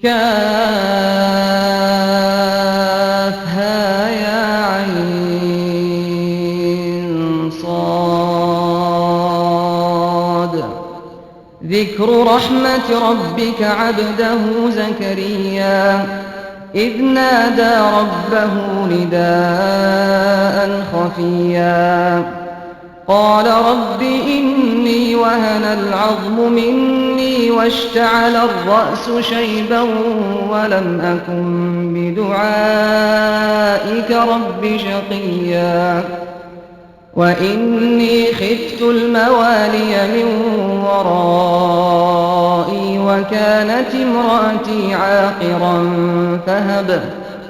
كهيعص ذكر رحمة ربك عبده زكريا إذ نادى ربه نداء خفيا قال رب إني وهن العظم مني واشتعل الرأس شيبا ولم أكن بدعائك رب شقيا وإني خفت الموالي من ورائي وكانت امرأتي عاقرا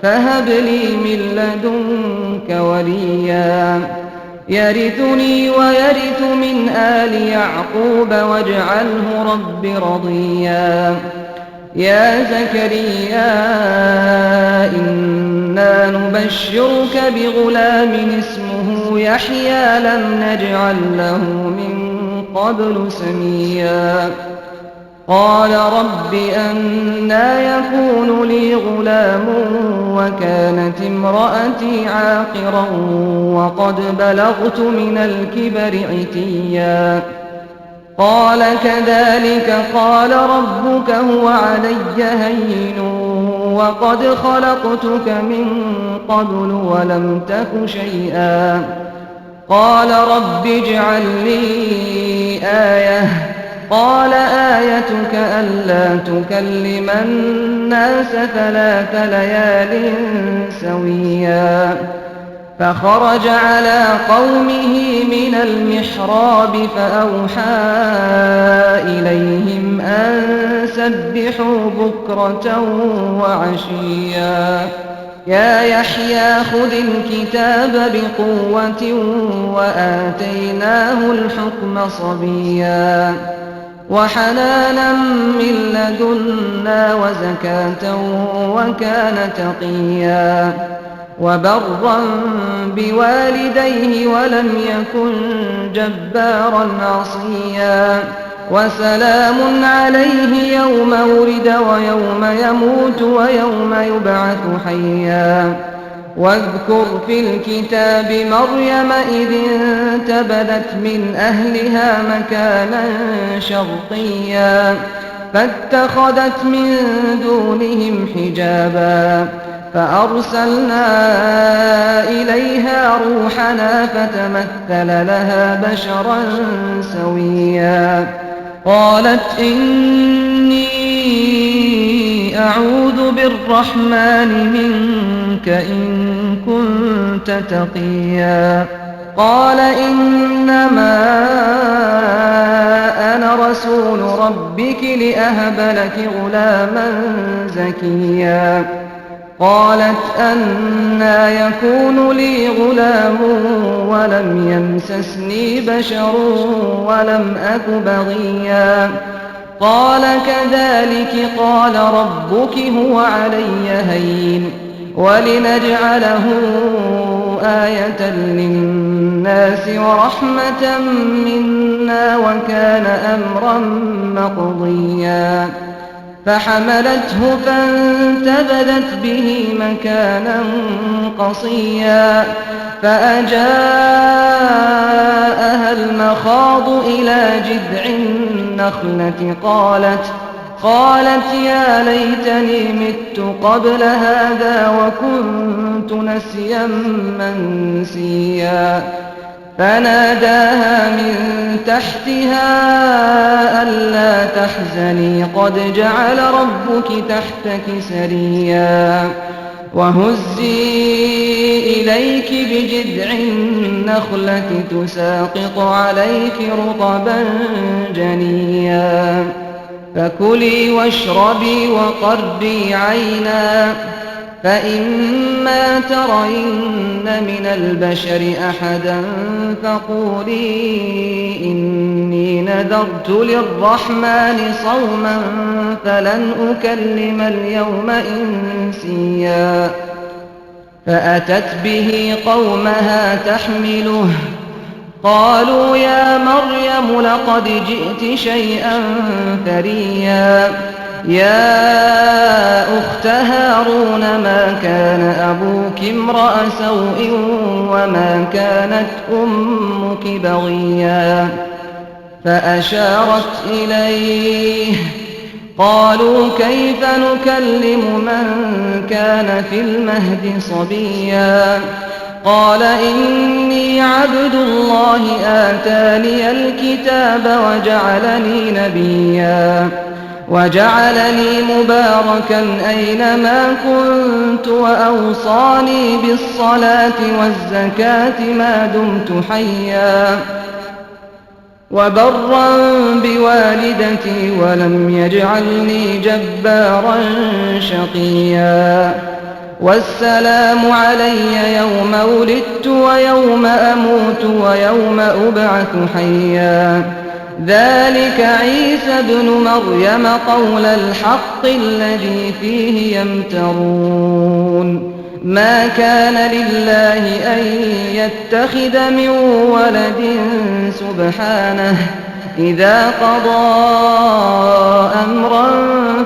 فهب لي من لدنك وليا يرثني ويرث من آل يعقوب واجعله رب رضيا يا زكريا إنا نبشرك بغلام اسمه يحيى لم نجعل له من قبل سميا قال رب أنى يكون لي غلام وكانت امرأتي عاقرا وقد بلغت من الكبر عتيا قال كذلك قال ربك هو علي هين وقد خلقتك من قبل ولم تك شيئا قال رب اجعل لي آية قال آيتك ألا تكلم الناس 3 ليال سويا فخرج على قومه من المحراب فأوحى إليهم أن سبحوا بكرة وعشيا يا يحيى خذ الكتاب بقوة وآتيناه الحكم صبيا وحنانا من لدنا وزكاة وكان تقيا وبرا بوالديه ولم يكن جبارا عصيا وسلام عليه يوم ولد ويوم يموت ويوم يبعث حيا واذكر في الكتاب مريم إذ انتبذت من أهلها مكانا شرقيا فاتخذت من دونهم حجابا فأرسلنا إليها روحنا فتمثل لها بشرا سويا قالت إني أعوذ بالرحمن منك إن كنت تقيا قال إنما أنا رسول ربك لأهب لك غلاما زكيا قالت أنى يكون لي غلام ولم يمسسني بشر ولم أك بغيا قال كذلك قال ربك هو علي هين ولنجعله آية للناس ورحمة منا وكان أمرا مقضيا فحملته فانتبذت به مكانا قصيا فأجاءها المخاض إلى جذع النخلة قالت يا ليتني مت قبل هذا وكنت نسيا منسيا فناداها من تحتها ألا تحزني قد جعل ربك تحتك سريا وهزي إليك بجذع النخلة تساقط عليك رطبا جنيا فكلي واشربي وقري عينا فإما ترين من البشر أحدا فقولي إني نذرت للرحمن صوما فلن أكلم اليوم إنسيا فأتت به قومها تحمله قالوا يا مريم لقد جئت شيئا فريا يا أخت هارون ما كان أبوك امرأ سوء وما كانت أمك بغيا فأشارت إليه قالوا كيف نكلم من كان في المهد صبيا قال إني عبد الله آتاني الكتاب وجعلني نبيا وجعلني مباركا أينما كنت وأوصاني بالصلاة والزكاة ما دمت حيا وبرا بوالدتي ولم يجعلني جبارا شقيا والسلام علي يوم ولدت ويوم أموت ويوم أبعث حيا ذلك عيسى ابن مريم قول الحق الذي فيه يمترون ما كان لله أن يتخذ من ولد سبحانه إذا قضى أمرا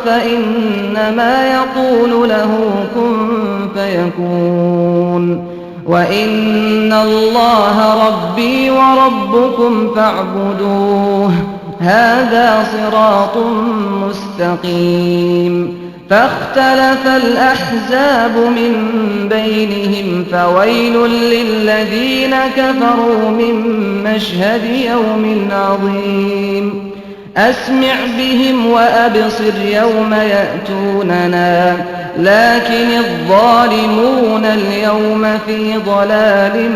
فإنما يقول له كن فيكون وإن الله ربي وربكم فاعبدوه هذا صراط مستقيم فاختلف الأحزاب من بينهم فويل للذين كفروا من مشهد يوم عظيم أسمع بهم وأبصر يوم يأتوننا لكن الظالمون اليوم في ضلال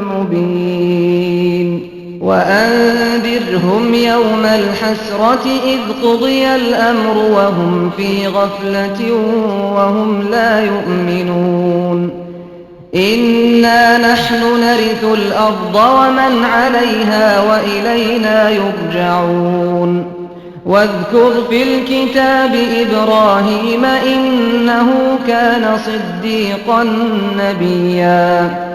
مبين وأنذرهم يوم الحسرة إذ قضي الأمر وهم في غفلة وهم لا يؤمنون إنا نحن نرث الأرض ومن عليها وإلينا يرجعون واذكر في الكتاب إبراهيم إنه كان صديقا نبيا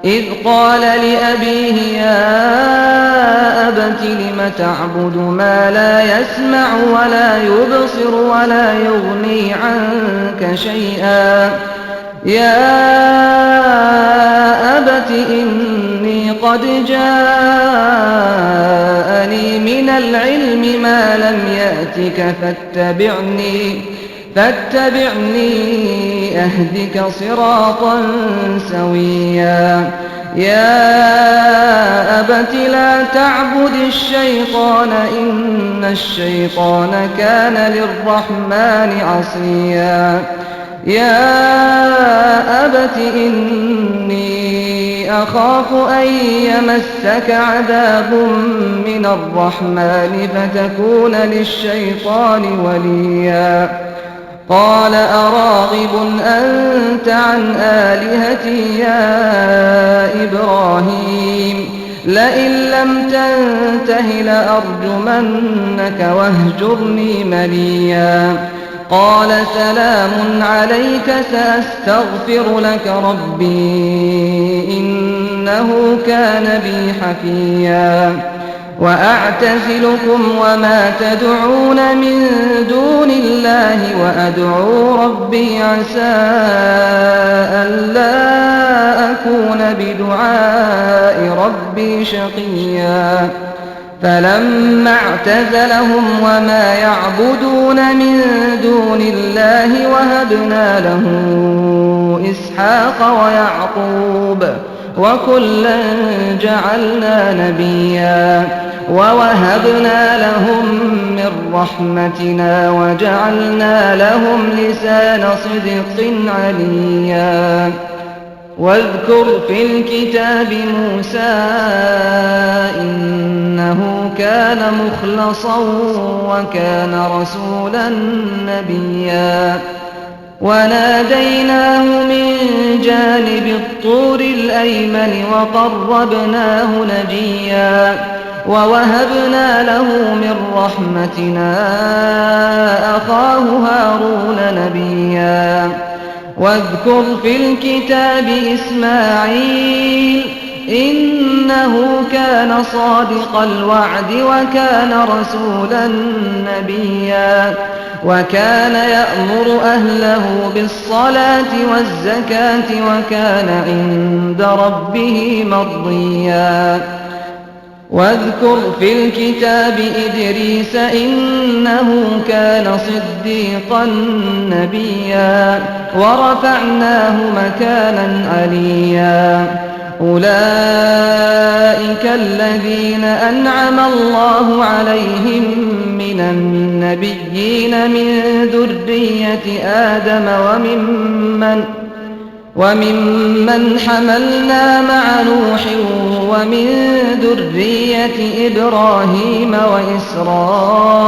إذ قال لأبيه يا أبت لم تعبد ما لا يسمع ولا يبصر ولا يغني عنك شيئا يا أبت إني قد جاءني من العلم ما لم يأتك فاتبعني أهدك صراطا سويا يا أبت لا تعبد الشيطان إن الشيطان كان للرحمن عصيا يا أبت إني أخاف أن يمسك عذاب من الرحمن فتكون للشيطان وليا قال أراغب أنت عن آلهتي يا إبراهيم لئن لم تنته لأرجمنك واهجرني مليا قال سلام عليك سأستغفر لك ربي إنه كان بي حفيا وأعتزلكم وما تدعون من دون الله وأدعو ربي عسى ألا أكون بدعاء ربي شقيا فلما اعتزلهم وما يعبدون من دون الله وهبنا له إسحاق ويعقوب وكلا جعلنا نبيا ووهبنا لهم من رحمتنا وجعلنا لهم لسان صدق عليا واذكر في الكتاب موسى إنه كان مخلصا وكان رسولا نبيا وناديناه من جانب الطور الأيمن وقربناه نجيا ووهبنا له من رحمتنا أخاه هارون نبيا واذكر في الكتاب إسماعيل إنه كان صادق الوعد وكان رسولا نبيا وكان يأمر أهله بالصلاة والزكاة وكان عند ربه مرضيا واذكر في الكتاب إدريس إنه كان صديقا نبيا ورفعناه مكانا عليا أولئك الذين أنعم الله عليهم من النبيين من ذرية آدم وممن حملنا مع نوح ومن ذرية إبراهيم وإسرائيل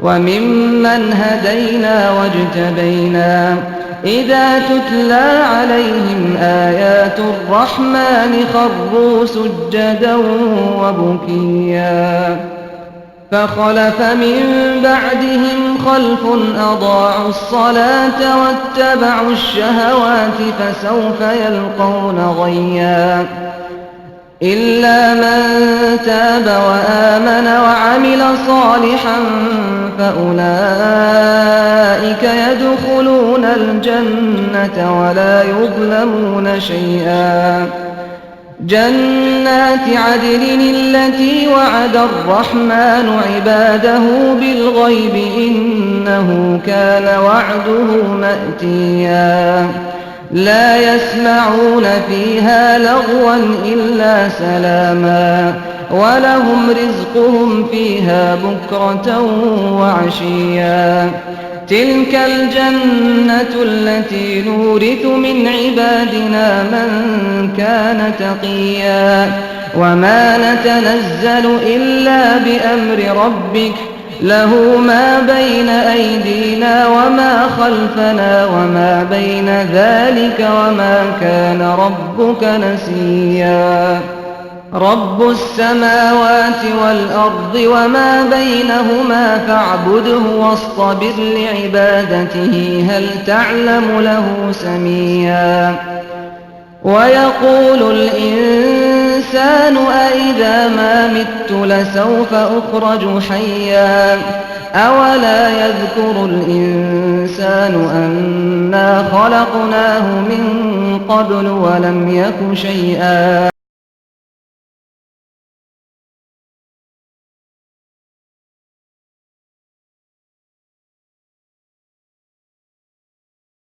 وممن هدينا واجتبينا إذا تتلى عليهم آيات الرحمن خروا سجدا وبكيا فخلف من بعدهم خلف أضاعوا الصلاة واتبعوا الشهوات فسوف يلقون غيا إلا من تاب وآمن وعمل صالحا فأولئك يدخلون الجنة ولا يظلمون شيئا جنات عدن التي وعد الرحمن عباده بالغيب إنه كان وعده مأتيا لا يسمعون فيها لغوا إلا سلاما ولهم رزقهم فيها بكرة وعشيا تلك الجنة التي نورث من عبادنا من كان تقيا وما نتنزل إلا بأمر ربك له ما بين أيدينا وما خلفنا وما بين ذلك وما كان ربك نسيا رب السماوات والأرض وما بينهما فاعبده واصطبر لعبادته هل تعلم له سميا ويقول الإنسان أإذا ما مت لسوف أخرج حيا أولا يذكر الإنسان أنا خلقناه من قبل ولم يك شيئا